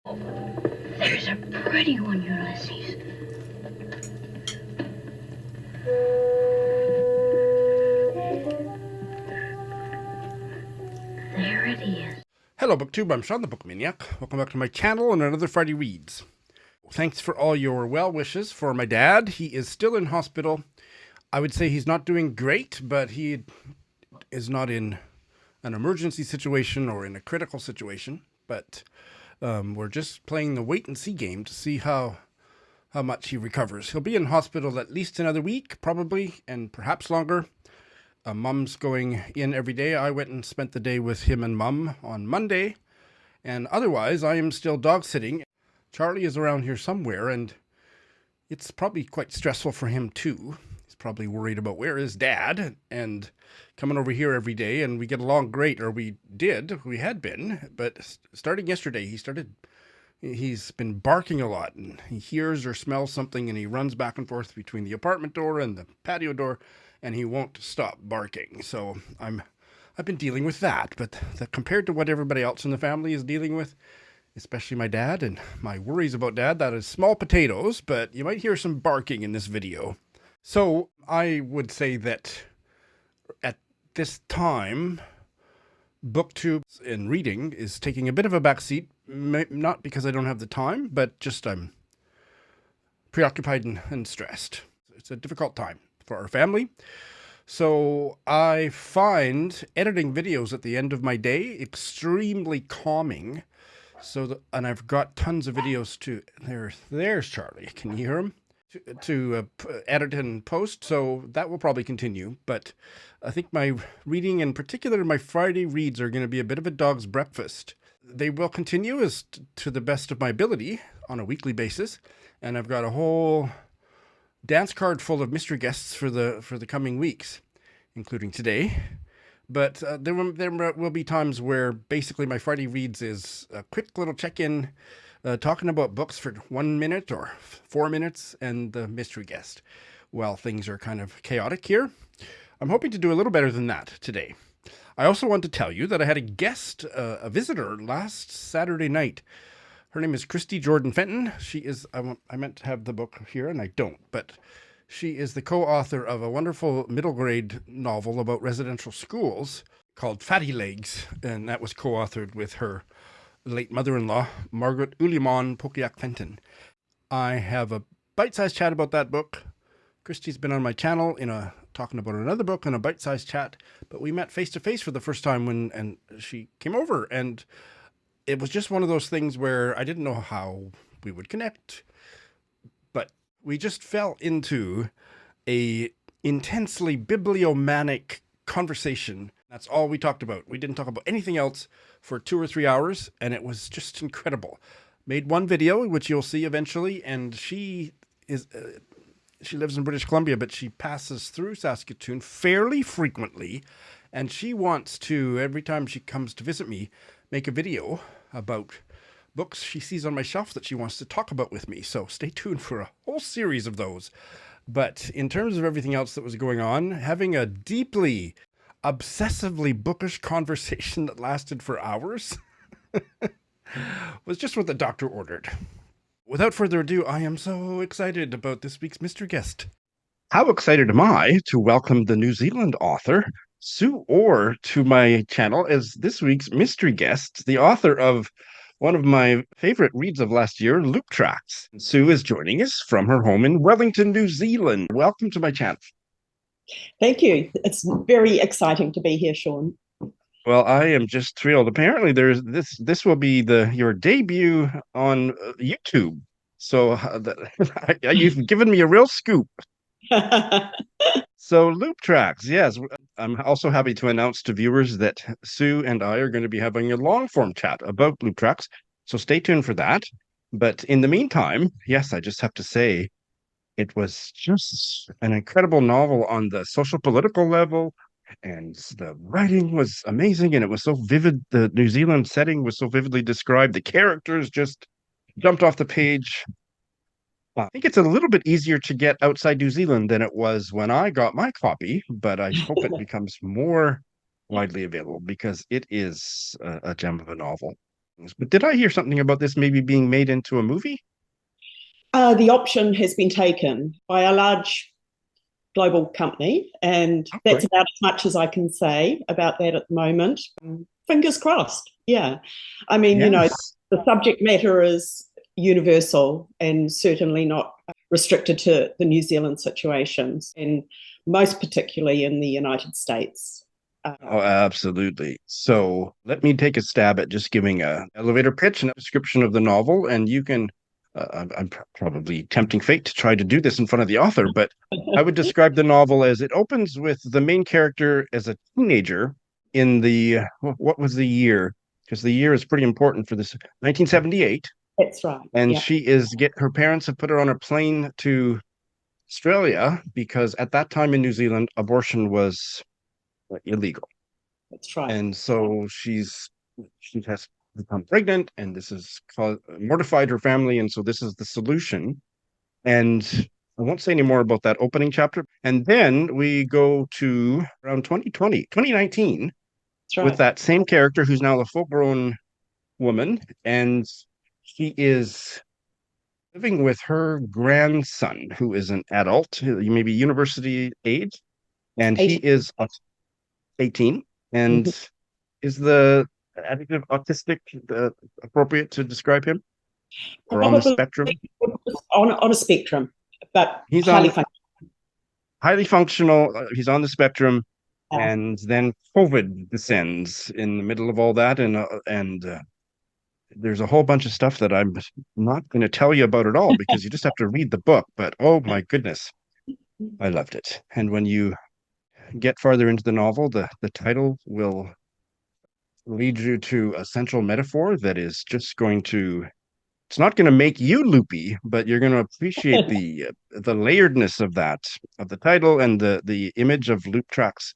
There's a pretty one, Ulysses. There it is. Hello BookTube, I'm Sean the Book Maniac. Welcome back to my channel and another Friday Reads. Thanks for all your well wishes for my dad. He is still in hospital. I would say he's not doing great, but he is not in an emergency situation or in a critical situation. But we're just playing the wait and see game to see how much he recovers. He'll be in hospital at least another week, probably, and perhaps longer. Mum's going in every day. I went and spent the day with him and Mum on Monday. And otherwise, I am still dog sitting. Charlie is around here somewhere, and it's probably quite stressful for him too. He's probably worried about where is Dad, and coming over here every day, and we get along great, or we had been, but starting yesterday, he's been barking a lot, and he hears or smells something, and he runs back and forth between the apartment door and the patio door, and he won't stop barking. So I've been dealing with that, but compared to what everybody else in the family is dealing with, especially my dad and my worries about Dad, that is small potatoes, but you might hear some barking in this video. So I would say that at this time, BookTube and reading is taking a bit of a backseat, not because I don't have the time, but just I'm preoccupied and stressed. It's a difficult time for our family. So I find editing videos at the end of my day extremely calming. And I've got tons of videos to, there's Charlie. Can you hear him? To edit and post. So that will probably continue. But I think my reading, in particular my Friday reads, are going to be a bit of a dog's breakfast. They will continue as to the best of my ability on a weekly basis. And I've got a whole dance card full of mystery guests for the coming weeks, including today. But there will be times where basically my Friday reads is a quick little check-in, talking about books for 1 minute or 4 minutes, and the mystery guest. Well, things are kind of chaotic here. I'm hoping to do a little better than that today. I also want to tell you that I had a guest, a visitor, last Saturday night. Her name is Christy Jordan Fenton. She is, I meant to have the book here, and I don't, but she is the co-author of a wonderful middle grade novel about residential schools called Fatty Legs, and that was co-authored with her late mother-in-law, Margaret Uliman Pokiak Fenton. I have a bite-sized chat about that book. Christy's been on my channel talking about another book in a bite-sized chat, but we met face-to-face for the first time and she came over, and it was just one of those things where I didn't know how we would connect, but we just fell into a intensely bibliomanic conversation. That's all we talked about. We didn't talk about anything else for 2 or 3 hours, and it was just incredible. Made one video, which you'll see eventually, and she lives in British Columbia, but she passes through Saskatoon fairly frequently, and she wants to, every time she comes to visit me, make a video about books she sees on my shelf that she wants to talk about with me. So stay tuned for a whole series of those. But in terms of everything else that was going on, having a deeply, obsessively bookish conversation that lasted for hours was just what the doctor ordered. Without further ado, I am so excited about this week's mystery guest. How excited am I to welcome the New Zealand author, Sue Orr, to my channel as this week's mystery guest, the author of one of my favorite reads of last year, Loop Tracks. Sue is joining us from her home in Wellington, New Zealand. Welcome to my channel. Thank you. It's very exciting to be here, Sean. Well, I am just thrilled. Apparently, this will be your debut on YouTube. So you've given me a real scoop. So Loop Tracks, yes. I'm also happy to announce to viewers that Sue and I are going to be having a long-form chat about Loop Tracks, so stay tuned for that. But in the meantime, yes, I just have to say, it was just an incredible novel on the social political level, and the writing was amazing, and it was so vivid. The New Zealand setting was so vividly described. The characters just jumped off the page. I think it's a little bit easier to get outside New Zealand than it was when I got my copy, but I hope it becomes more widely available because it is a gem of a novel. But did I hear something about this maybe being made into a movie? The option has been taken by a large global company, and that's Okay. about as much as I can say about that at the moment. Fingers crossed. Yeah. I mean, Yes. the subject matter is universal and certainly not restricted to the New Zealand situations, and most particularly in the United States. Oh, absolutely. So let me take a stab at just giving a elevator pitch and a description of the novel, and you can. I'm probably tempting fate to try to do this in front of the author, but I would describe the novel as it opens with the main character as a teenager in the what was the year? Because the year is pretty important for this. 1978, That's right. and Yeah. she is get her parents have put her on a plane to Australia because at that time in New Zealand, abortion was illegal. That's right. And so she has become pregnant, and this has mortified her family, and so this is the solution. And I won't say any more about that opening chapter. And then we go to around 2019, That's with right. that same character who's now a full-grown woman, and she is living with her grandson, who is an adult, maybe university age, and he 18. is 18. And is the adjective autistic appropriate to describe him, or on the Probably spectrum? on a spectrum, but He's highly on functional. highly functional. He's on the spectrum, Yeah. and then COVID descends in the middle of all that, and there's a whole bunch of stuff that I'm not going to tell you about at all because you just have to read the book. But oh my goodness, I loved it. And when you get farther into the novel, the title will lead you to a central metaphor that is just going to it's not going to make you loopy, but you're going to appreciate the layeredness of that of the title and the image of loop tracks.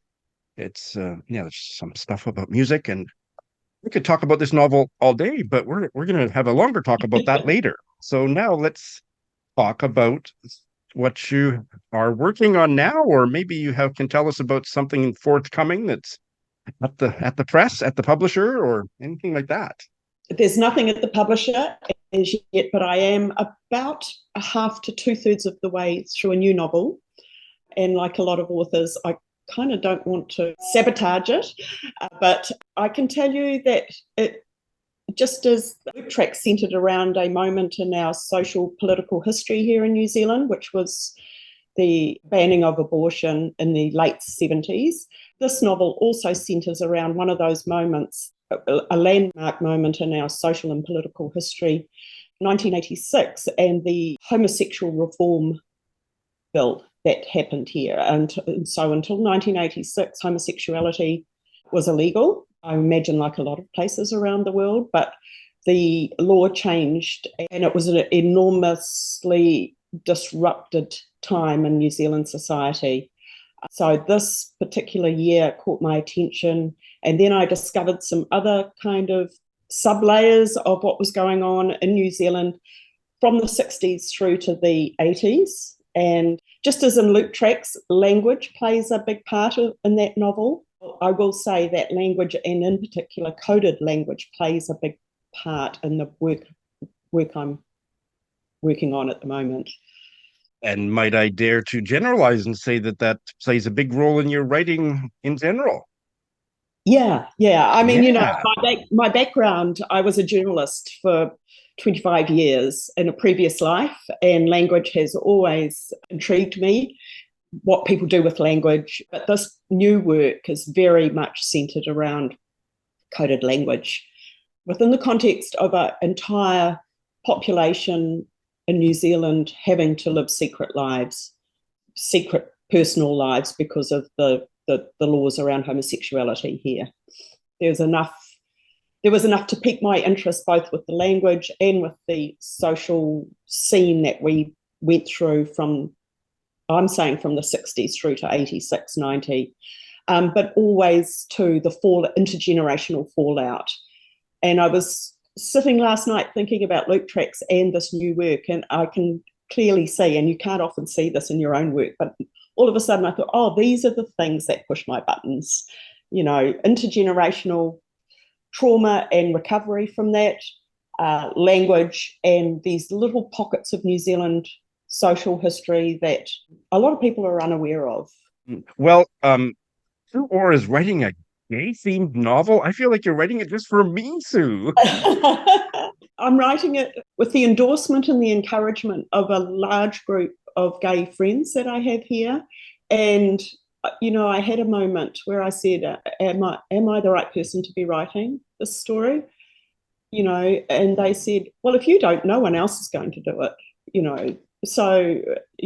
It's yeah, there's some stuff about music, and we could talk about this novel all day, but we're going to have a longer talk about that later. So now let's talk about what you are working on now, or maybe you have can tell us about something forthcoming that's at the press, at the publisher, or anything like that. There's nothing at the publisher as yet, but I am about a half to two-thirds of the way through a new novel. And like a lot of authors, I kind of don't want to sabotage it, but I can tell you that it just as the track centred around a moment in our social political history here in New Zealand, which was the banning of abortion in the late 70s. This novel also centres around one of those moments, a landmark moment in our social and political history, 1986, and the homosexual reform bill that happened here. And so until 1986, homosexuality was illegal. I imagine like a lot of places around the world, but the law changed and it was an enormously disrupted time in New Zealand society. So this particular year caught my attention, and then I discovered some other kind of sub-layers of what was going on in New Zealand from the 60s through to the 80s. And just as in loop tracks, language plays a big part in that novel. I will say that language, and in particular coded language, plays a big part in the work I'm working on at the moment. And might I dare to generalize and say that that plays a big role in your writing in general? Yeah. I mean, Yeah. my background, I was a journalist for 25 years in a previous life, and language has always intrigued me, what people do with language. But this new work is very much centered around coded language within the context of an entire population in New Zealand having to live secret lives, secret personal lives because of the laws around homosexuality here. There was enough to pique my interest both with the language and with the social scene that we went through from the 60s through to 86, 90, but always to the intergenerational fallout. And I was sitting last night thinking about loop tracks and this new work, and I can clearly see, and you can't often see this in your own work, but all of a sudden I thought, oh, these are the things that push my buttons, intergenerational trauma and recovery from that, language, and these little pockets of New Zealand social history that a lot of people are unaware of. Well, Sue Orr is writing a gay-themed novel. I feel like you're writing it just for me, Sue. I'm writing it with the endorsement and the encouragement of a large group of gay friends that I have here. And, I had a moment where I said, am I the right person to be writing this story? And they said, well, if you don't, no one else is going to do it, So,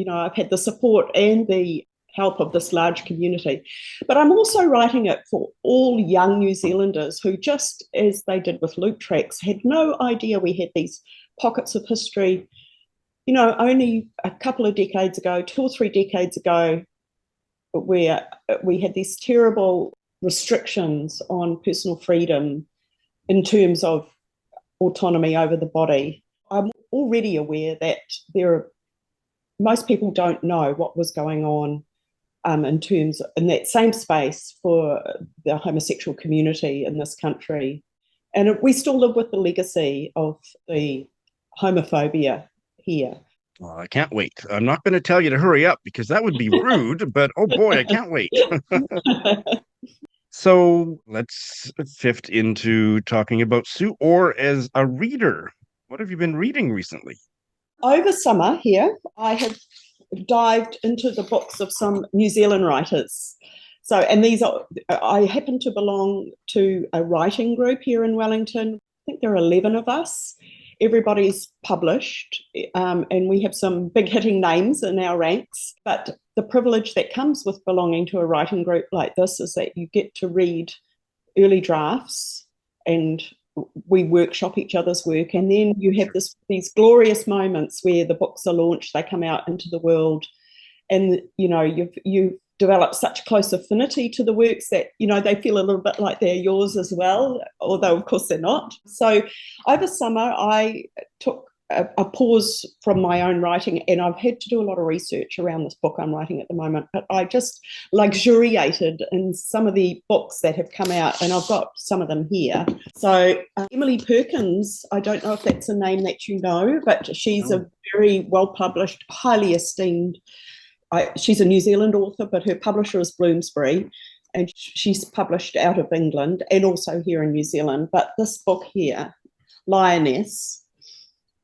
I've had the support and the help of this large community. But I'm also writing it for all young New Zealanders who, just as they did with Loop Tracks, had no idea we had these pockets of history. Only a couple of decades ago, 2 or 3 decades ago, where we had these terrible restrictions on personal freedom in terms of autonomy over the body. I'm already aware that most people don't know what was going on in that same space for the homosexual community in this country. And we still live with the legacy of the homophobia here. Well, I can't wait. I'm not going to tell you to hurry up because that would be rude, but oh boy, I can't wait. So let's shift into talking about Sue Orr as a reader. What have you been reading recently? Over summer here, I have dived into the books of some New Zealand writers. So, and I happen to belong to a writing group here in Wellington. I think there are 11 of us. Everybody's published, and we have some big hitting names in our ranks. But the privilege that comes with belonging to a writing group like this is that you get to read early drafts, and we workshop each other's work, and then you have these glorious moments where the books are launched, they come out into the world, and you've developed such close affinity to the works that they feel a little bit like they're yours as well, although of course they're not. So over summer I took a pause from my own writing, and I've had to do a lot of research around this book I'm writing at the moment, but I just luxuriated in some of the books that have come out, and I've got some of them here. So Emily Perkins, I don't know if that's a name that you know, but she's a very well-published, highly esteemed, she's a New Zealand author, but her publisher is Bloomsbury, and she's published out of England and also here in New Zealand. But this book here, Lioness,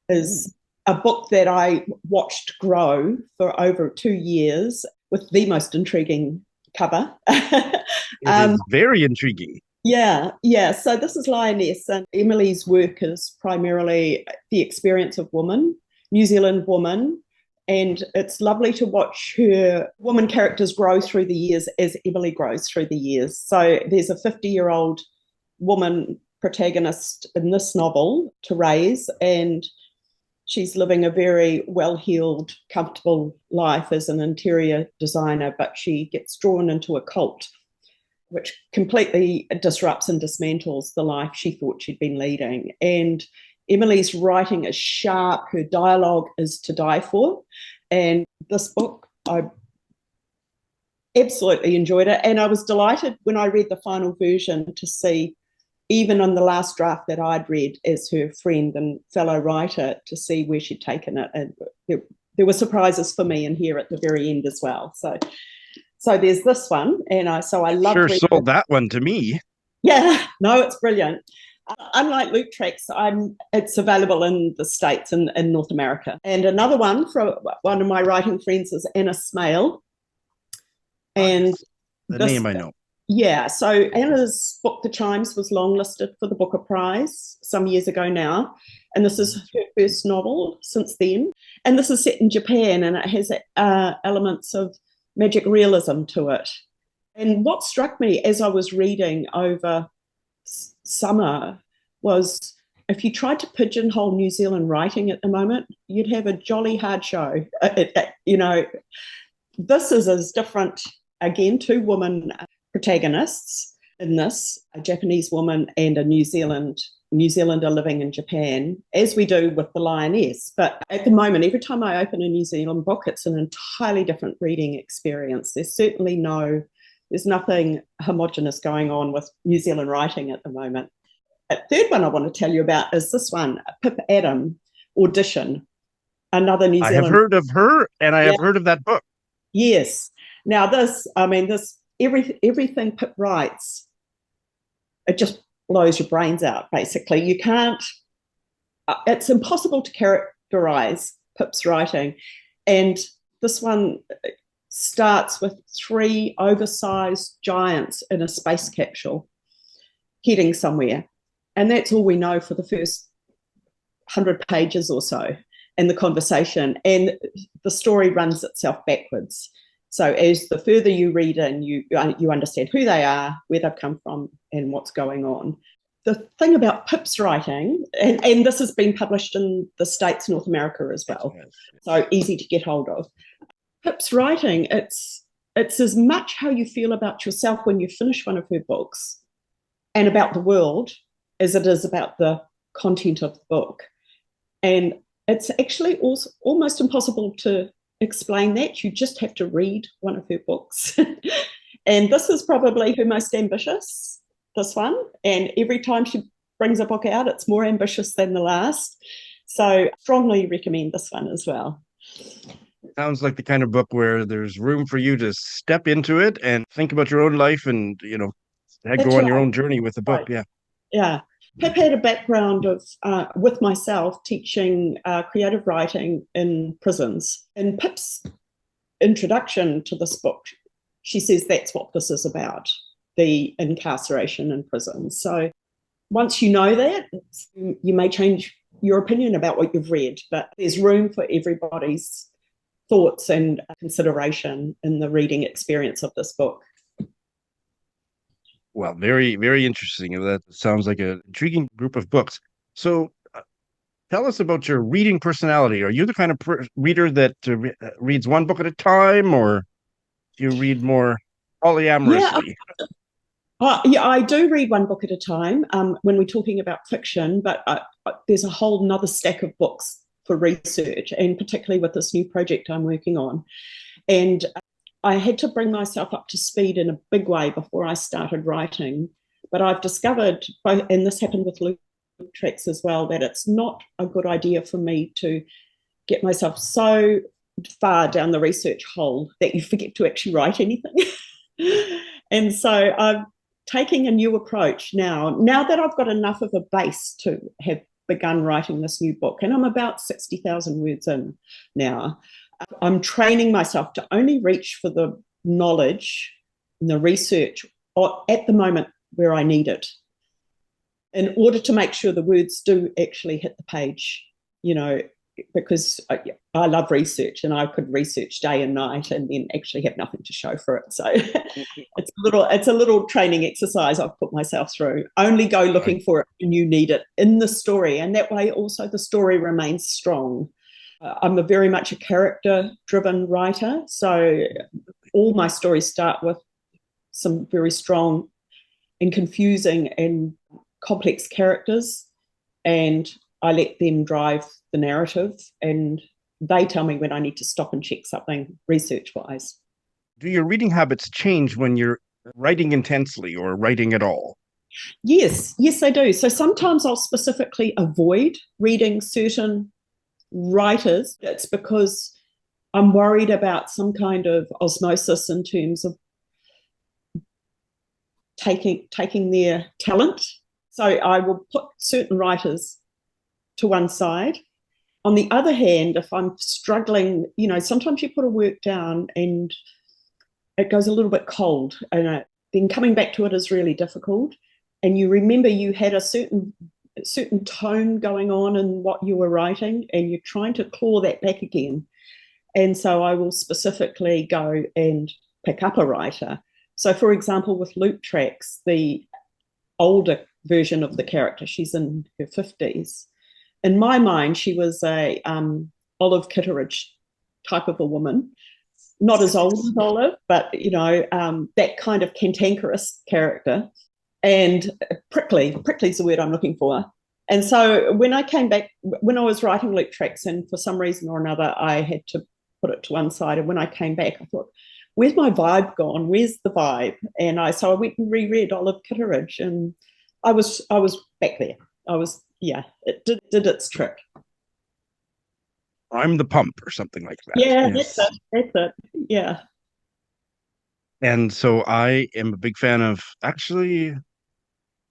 is a book that I watched grow for over 2 years with the most intriguing cover. It is very intriguing. Yeah. So this is Lioness, and Emily's work is primarily the experience of woman, New Zealand woman, and it's lovely to watch her woman characters grow through the years as Emily grows through the years. So there's a 50-year-old woman protagonist in this novel, Therese, and she's living a very well-heeled, comfortable life as an interior designer, but she gets drawn into a cult, which completely disrupts and dismantles the life she thought she'd been leading. And Emily's writing is sharp, her dialogue is to die for. And this book, I absolutely enjoyed it. And I was delighted when I read the final version to see, even on the last draft that I'd read as her friend and fellow writer, to see where she'd taken it. And there were surprises for me in here at the very end as well. So there's this one, and I love. Sure sold that one to me. Yeah, no, it's brilliant. Unlike Loop Tracks, it's available in the States and in North America. And another one from one of my writing friends is Anna Smale. And the name I know. Yeah, so Anna's book, The Chimes, was longlisted for the Booker Prize some years ago now. And this is her first novel since then. And this is set in Japan, and it has elements of magic realism to it. And what struck me as I was reading over summer was, if you tried to pigeonhole New Zealand writing at the moment, you'd have a jolly hard show. This is as different, again, 2 women protagonists in this, a Japanese woman and a New Zealander living in Japan, as we do with The Lioness. But at the moment, every time I open a New Zealand book, it's an entirely different reading experience. There's nothing homogenous going on with New Zealand writing at the moment. The third one I want to tell you about is this one, Pip Adam Audition, another New I have Zealand. heard of her, and I Yeah. have heard of that book. Yes. Now everything Pip writes, it just blows your brains out, basically. You can't, it's impossible to characterize Pip's writing. And this one starts with 3 oversized giants in a space capsule heading somewhere. And that's all we know for the first 100 pages or so in the conversation. And the story runs itself backwards. So as the further you read in, you understand who they are, where they've come from, and what's going on. The thing about Pip's writing, and this has been published in the States, North America as well, so easy to get hold of. Pip's writing, it's as much how you feel about yourself when you finish one of her books and about the world as it is about the content of the book. And it's actually also almost impossible to explain that. You just have to read one of her books. And this is probably her most ambitious, this one. And every time she brings a book out, it's more ambitious than the last. So strongly recommend this one as well. Sounds like the kind of book where there's room for you to step into it and think about your own life and, go on your own journey with the book. Right. Yeah. Yeah. Pip had a background of, with myself, teaching creative writing in prisons. In Pip's introduction to this book, she says that's what this is about, the incarceration in prisons. So once you know that, you may change your opinion about what you've read, but there's room for everybody's thoughts and consideration in the reading experience of this book. Well, very, very interesting. That sounds like an intriguing group of books. So tell us about your reading personality. Are you the kind of reader that reads one book at a time, or do you read more polyamorously? Yeah, I do read one book at a time when we're talking about fiction, but there's a whole nother stack of books for research, and particularly with this new project I'm working on. And I had to bring myself up to speed in a big way before I started writing. But I've discovered, and this happened with loop tracks as well, that it's not a good idea for me to get myself so far down the research hole that you forget to actually write anything. And so I'm taking a new approach now that I've got enough of a base to have begun writing this new book, and I'm about 60,000 words in now. I'm training myself to only reach for the knowledge and the research at the moment where I need it, in order to make sure the words do actually hit the page, because I love research, and I could research day and night and then actually have nothing to show for it. So it's a little training exercise I've put myself through. Only go looking for it when you need it in the story, and that way also the story remains strong. I'm very much a character-driven writer, so all my stories start with some very strong and confusing and complex characters, and I let them drive the narrative, and they tell me when I need to stop and check something research-wise. Do your reading habits change when you're writing intensely or writing at all? Yes, they do. So sometimes I'll specifically avoid reading certain writers. It's because I'm worried about some kind of osmosis in terms of taking their talent. So I will put certain writers to one side. On the other hand, if I'm struggling, sometimes you put a work down and it goes a little bit cold, and then coming back to it is really difficult. And you remember you had a certain tone going on in what you were writing, and you're trying to claw that back again. And so I will specifically go and pick up a writer. So, for example, with Loop Tracks, the older version of the character, she's in her 50s. In my mind, she was a Olive Kitteridge type of a woman, not as old as Olive, but, that kind of cantankerous character. And prickly's the word I'm looking for. And so when I came back, when I was writing Loop Tracks, and for some reason or another, I had to put it to one side. And when I came back, I thought, where's my vibe gone? Where's the vibe? And so I went and reread Olive Kitteridge, and I was back there. It did its trick. I'm the Pump or something like that. Yeah, Yes. that's it. Yeah. And so I am a big fan of, actually,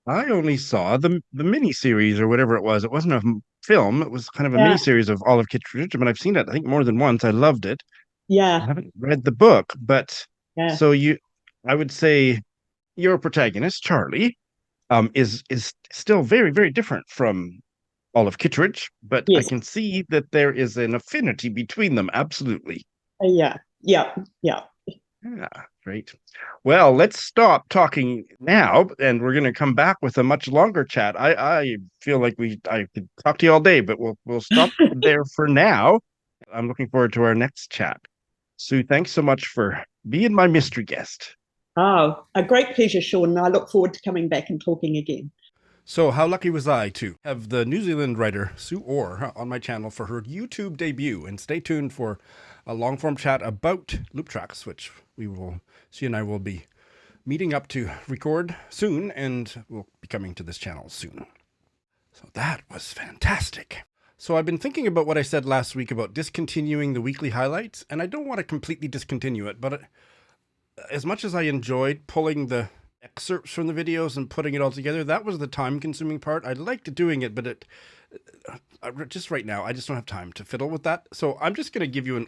I only saw the mini series or whatever it was. It wasn't a film. It was kind of a Yeah. mini series of Olive Kitteridge, but I've seen it, I think, more than once. I loved it. I Yeah. haven't read the book, but Yeah. so I would say your protagonist, Charlie, is still very, very different from Olive Kitteridge, but I Yes. can see that there is an affinity between them. Absolutely. Yeah. Yeah. Yeah. Yeah, great. Well, let's stop talking now, and we're going to come back with a much longer chat. I feel like I could talk to you all day, but we'll stop there for now. I'm looking forward to our next chat. Sue, thanks so much for being my mystery guest. Oh, a great pleasure, Sean. And I look forward to coming back and talking again. So, how lucky was I to have the New Zealand writer Sue Orr on my channel for her YouTube debut? And stay tuned for a long form chat about loop tracks, which she and I will be meeting up to record soon, and we'll be coming to this channel soon. So, that was fantastic. So, I've been thinking about what I said last week about discontinuing the weekly highlights, and I don't want to completely discontinue it, but as much as I enjoyed pulling the excerpts from the videos and putting it all together, that was the time-consuming part. I liked doing it, but just right now, I just don't have time to fiddle with that. So I'm just going to give you an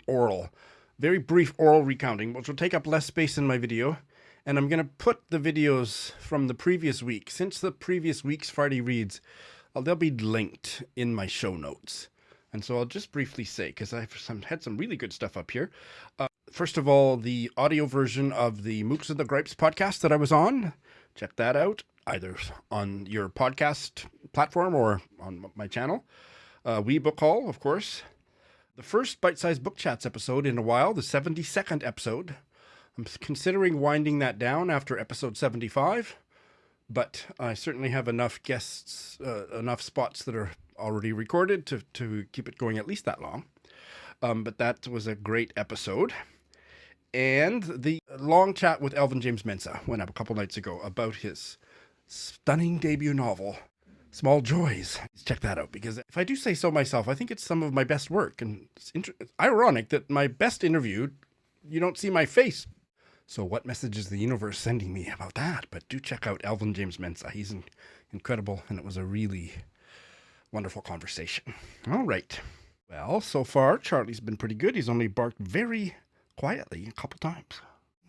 very brief oral recounting, which will take up less space in my video. And I'm going to put the videos from the previous week, since the previous week's Friday reads, they'll be linked in my show notes. And so I'll just briefly say, because I've had some really good stuff up here. First of all, the audio version of the Mooks and the Gripes podcast that I was on. Check that out, either on your podcast platform or on my channel. Wee Book Haul, of course. The first Bite-Sized Book Chats episode in a while, the 72nd episode. I'm considering winding that down after episode 75, but I certainly have enough guests, enough spots that are already recorded to keep it going at least that long. But that was a great episode. And the long chat with Elvin James Mensa went up a couple nights ago about his stunning debut novel, Small Joys. Check that out, because if I do say so myself, I think it's some of my best work. And it's ironic that my best interview, you don't see my face. So what message is the universe sending me about that? But do check out Elvin James Mensa. He's incredible, and it was a really wonderful conversation. All right. Well, so far, Charlie's been pretty good. He's only barked very quietly a couple times.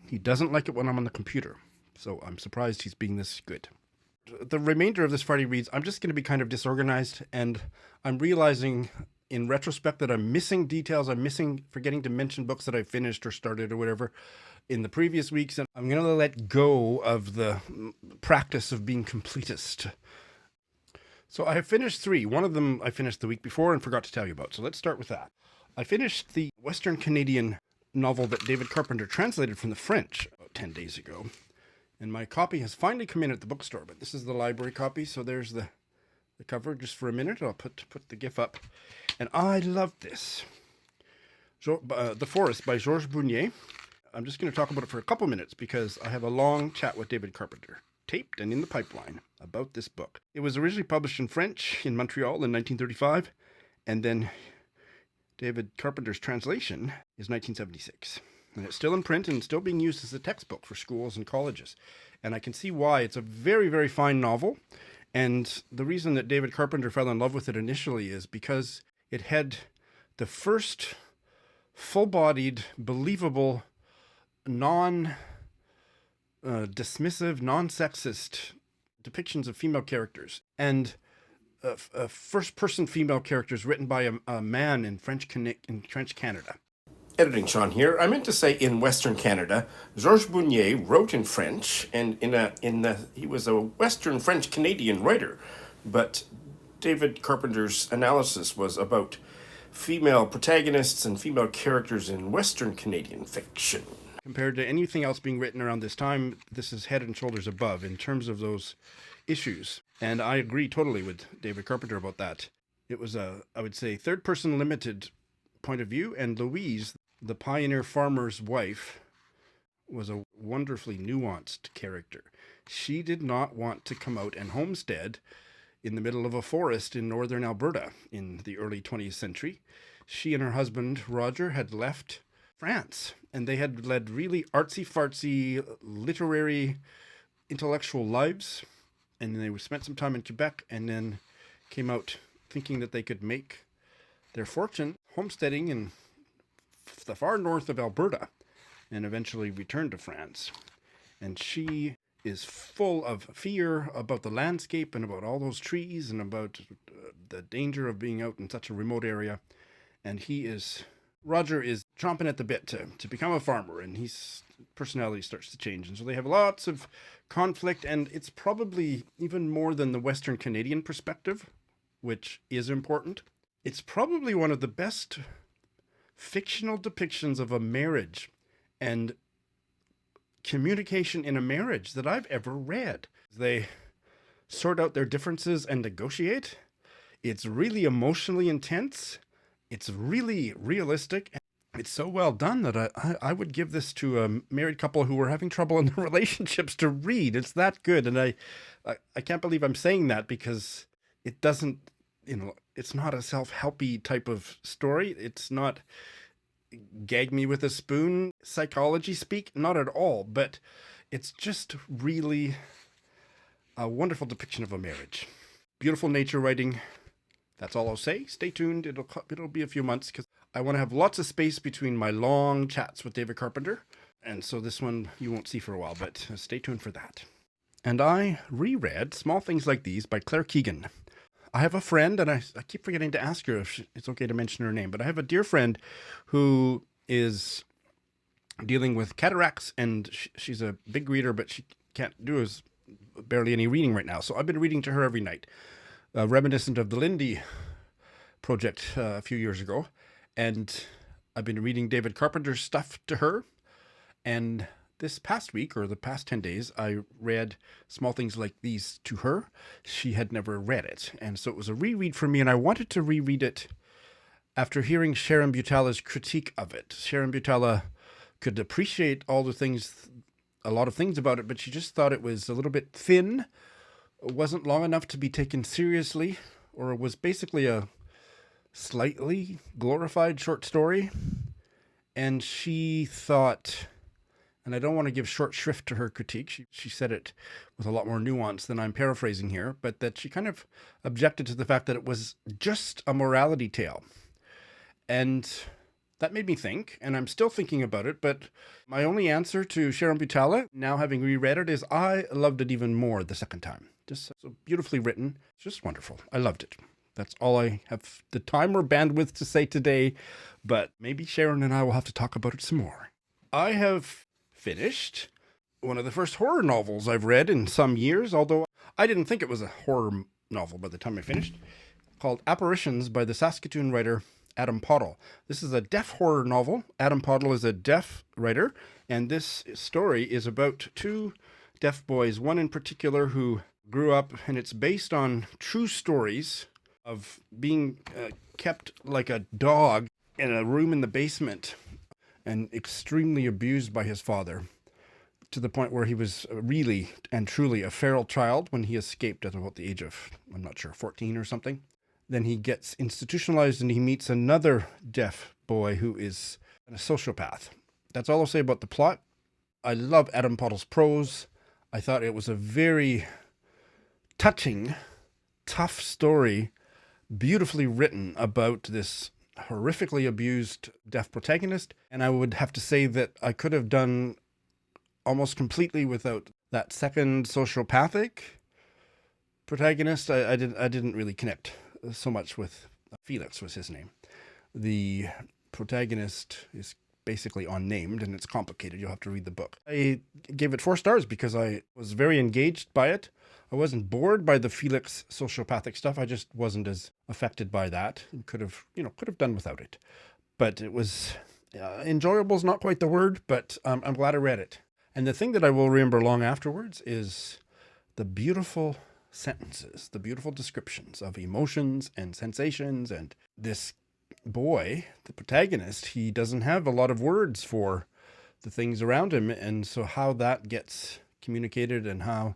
He doesn't like it when I'm on the computer, so I'm surprised he's being this good. The remainder of this Friday reads, I'm just going to be kind of disorganized, and I'm realizing in retrospect that I'm missing details. I'm forgetting to mention books that I finished or started or whatever in the previous weeks, and I'm going to let go of the practice of being completist. So I have finished 3. One of them I finished the week before and forgot to tell you about, so let's start with that. I finished the Western Canadian novel that David Carpenter translated from the French about 10 days ago. And my copy has finally come in at the bookstore, but this is the library copy, so there's the cover just for a minute. I'll put the GIF up. And I love this. The Forest by Georges Bugnet. I'm just going to talk about it for a couple minutes because I have a long chat with David Carpenter, taped and in the pipeline, about this book. It was originally published in French in Montreal in 1935, and then David Carpenter's translation is 1976. And it's still in print and still being used as a textbook for schools and colleges. And I can see why. It's a very, very fine novel. And the reason that David Carpenter fell in love with it initially is because it had the first full-bodied, believable, non-dismissive, non-sexist depictions of female characters. And first-person female characters written by a man in French Canada. Editing Sean here. I meant to say in Western Canada, Georges Bugnet wrote in French, and he was a Western French Canadian writer, but David Carpenter's analysis was about female protagonists and female characters in Western Canadian fiction. Compared to anything else being written around this time, this is head and shoulders above in terms of those issues. And I agree totally with David Carpenter about that. It was I would say, third-person limited point of view, and Louise, the pioneer farmer's wife, was a wonderfully nuanced character. She did not want to come out and homestead in the middle of a forest in northern Alberta in the early 20th century. She and her husband, Roger, had left France, and they had led really artsy-fartsy, literary, intellectual lives. And then they spent some time in Quebec and then came out thinking that they could make their fortune homesteading in the far north of Alberta, and eventually returned to France. And she is full of fear about the landscape and about all those trees and about the danger of being out in such a remote area. And Roger is chomping at the bit to become a farmer, and his personality starts to change. And so they have lots of conflict, and it's probably even more than the Western Canadian perspective, which is important. It's probably one of the best fictional depictions of a marriage and communication in a marriage that I've ever read. They sort out their differences and negotiate. It's really emotionally intense. It's really realistic. It's so well done that I would give this to a married couple who were having trouble in their relationships to read. It's that good. And I can't believe I'm saying that, because it doesn't, it's not a self-helpy type of story. It's not gag me with a spoon psychology speak, not at all. But it's just really a wonderful depiction of a marriage. Beautiful nature writing. That's all I'll say. Stay tuned. It'll be a few months, because I want to have lots of space between my long chats with David Carpenter. And so this one you won't see for a while, but stay tuned for that. And I reread Small Things Like These by Claire Keegan. I have a friend, and I keep forgetting to ask her if it's okay to mention her name, but I have a dear friend who is dealing with cataracts, and she's a big reader, but she can't do barely any reading right now. So I've been reading to her every night, reminiscent of the Lindy project a few years ago. And I've been reading David Carpenter's stuff to her. And this past week, or the past 10 days, I read Small Things Like These to her. She had never read it. And so it was a reread for me, and I wanted to reread it after hearing Sharon Butala's critique of it. Sharon Butala could appreciate a lot of things about it, but she just thought it was a little bit thin. It wasn't long enough to be taken seriously, or it was basically a slightly glorified short story. And she thought, and I don't want to give short shrift to her critique, she said it with a lot more nuance than I'm paraphrasing here, but that she kind of objected to the fact that it was just a morality tale. And that made me think, and I'm still thinking about it, but my only answer to Sharon Butala, now having reread it, is I loved it even more the second time. Just so beautifully written. It's just wonderful. I loved it. That's all I have the time or bandwidth to say today, but maybe Sharon and I will have to talk about it some more. I have finished one of the first horror novels I've read in some years, although I didn't think it was a horror novel by the time I finished, called Apparitions by the Saskatoon writer Adam Pottle. This is a deaf horror novel. Adam Pottle is a deaf writer, and this story is about two deaf boys, one in particular who grew up, and it's based on true stories of being kept like a dog in a room in the basement and extremely abused by his father, to the point where he was really and truly a feral child when he escaped at about the age of, 14 or something. Then he gets institutionalized and he meets another deaf boy who is a sociopath. That's all I'll say about the plot. I love Adam Pottle's prose. I thought it was a very touching, tough story, beautifully written about this horrifically abused deaf protagonist. And I would have to say that I could have done almost completely without that second sociopathic protagonist. I didn't really connect so much with Felix was his name. The protagonist is basically unnamed, and it's complicated. You'll have to read the book. I gave it 4 stars because I was very engaged by it. I wasn't bored by the Felix sociopathic stuff. I just wasn't as affected by that. Could have done without it. But it was enjoyable is not quite the word, but I'm glad I read it. And the thing that I will remember long afterwards is the beautiful sentences, the beautiful descriptions of emotions and sensations. And this boy, the protagonist, he doesn't have a lot of words for the things around him. And so how that gets communicated and how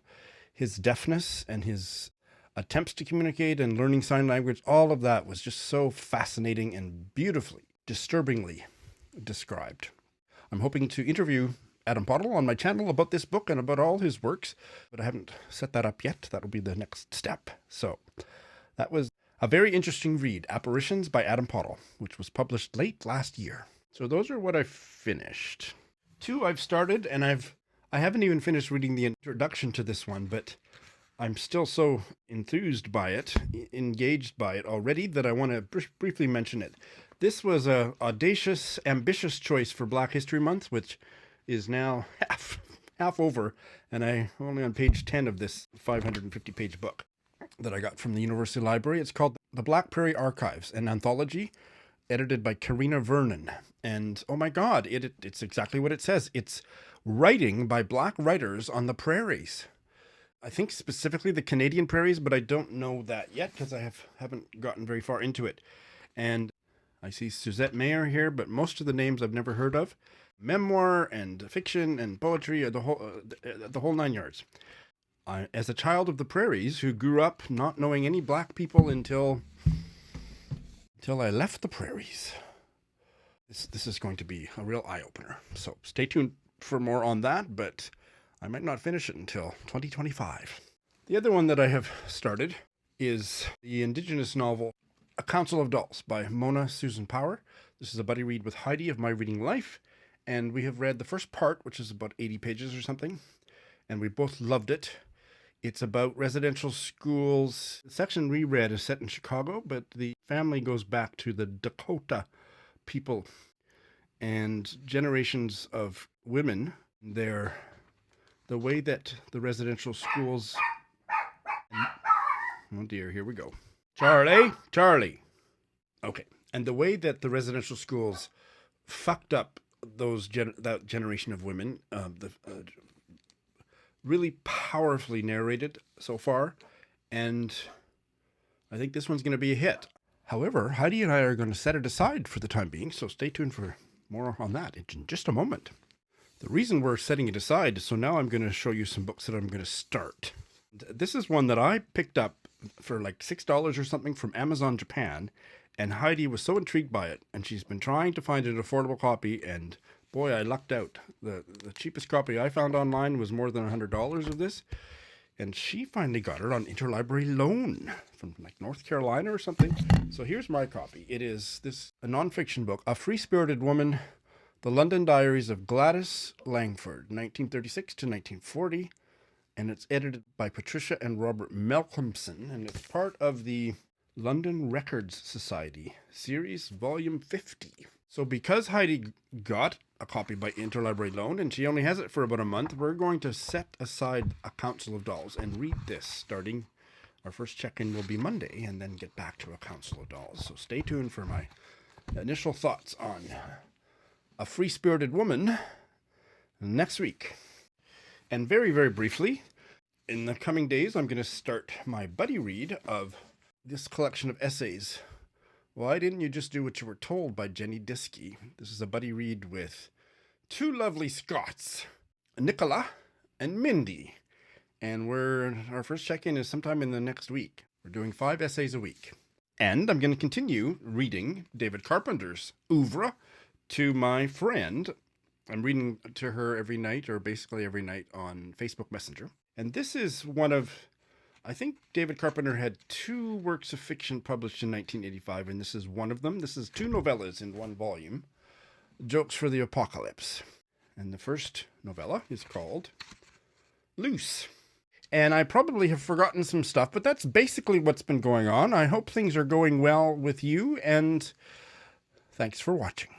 his deafness and his attempts to communicate and learning sign language, all of that was just so fascinating and beautifully, disturbingly described. I'm hoping to interview Adam Pottle on my channel about this book and about all his works, but I haven't set that up yet. That'll be the next step. So that was a very interesting read, Apparitions by Adam Pottle, which was published late last year. So those are what I finished. 2 I've started, and I haven't even finished reading the introduction to this one, but I'm still so enthused by it, engaged by it already, that I want to briefly mention it. This was a audacious, ambitious choice for Black History Month, which is now half over, and I'm only on page 10 of this 550-page book that I got from the University Library. It's called The Black Prairie Archives, an anthology, edited by Karina Vernon. And oh my God, it's exactly what it says. It's writing by Black writers on the prairies. I think specifically the Canadian prairies, but I don't know that yet because I haven't gotten very far into it. And I see Suzette Mayer here, but most of the names I've never heard of. Memoir and fiction and poetry, the whole 9 yards. As a child of the prairies who grew up not knowing any Black people until I left the prairies, this is going to be a real eye-opener. So stay tuned for more on that, but I might not finish it until 2025. The other one that I have started is the Indigenous novel A Council of Dolls by Mona Susan Power. This is a buddy read with Heidi of My Reading Life, and we have read the first part, which is about 80 pages or something, and we both loved it. It's about residential schools. The section we read is set in Chicago, but the family goes back to the Dakota people and generations of women. The way that the residential schools... Oh dear, here we go. Charlie. Okay. And the way that the residential schools fucked up that generation of women, really powerfully narrated so far, and I think this one's going to be a hit. However, Heidi and I are going to set it aside for the time being, so stay tuned for more on that in just a moment. The reason we're setting it aside is so now I'm going to show you some books that I'm going to start. This is one that I picked up for like $6 or something from Amazon Japan, and Heidi was so intrigued by it, and she's been trying to find an affordable copy, and boy, I lucked out. The cheapest copy I found online was more than $100 of this, and she finally got it on interlibrary loan from like North Carolina or something. So here's my copy. It is a nonfiction book, A Free-Spirited Woman, The London Diaries of Gladys Langford, 1936 to 1940, and it's edited by Patricia and Robert Malcolmson, and it's part of the London Records Society series, volume 50. So because Heidi got a copy by interlibrary loan, and she only has it for about a month, we're going to set aside A Council of Dolls and read this starting. Our first check-in will be Monday, and then get back to A Council of Dolls. So stay tuned for my initial thoughts on A Free-Spirited Woman next week. And very, very briefly, in the coming days, I'm going to start my buddy read of this collection of essays. Why Didn't You Just Do What You Were Told by Jenny Diski. This is a buddy read with two lovely Scots, Nicola and Mindy. And our first check-in is sometime in the next week. We're doing 5 essays a week. And I'm going to continue reading David Carpenter's oeuvre to my friend. I'm reading to her every night, or basically every night, on Facebook Messenger. And this is one of... I think David Carpenter had 2 works of fiction published in 1985, and this is one of them. This is 2 novellas in one volume, Jokes for the Apocalypse. And the first novella is called Loose. And I probably have forgotten some stuff, but that's basically what's been going on. I hope things are going well with you, and thanks for watching.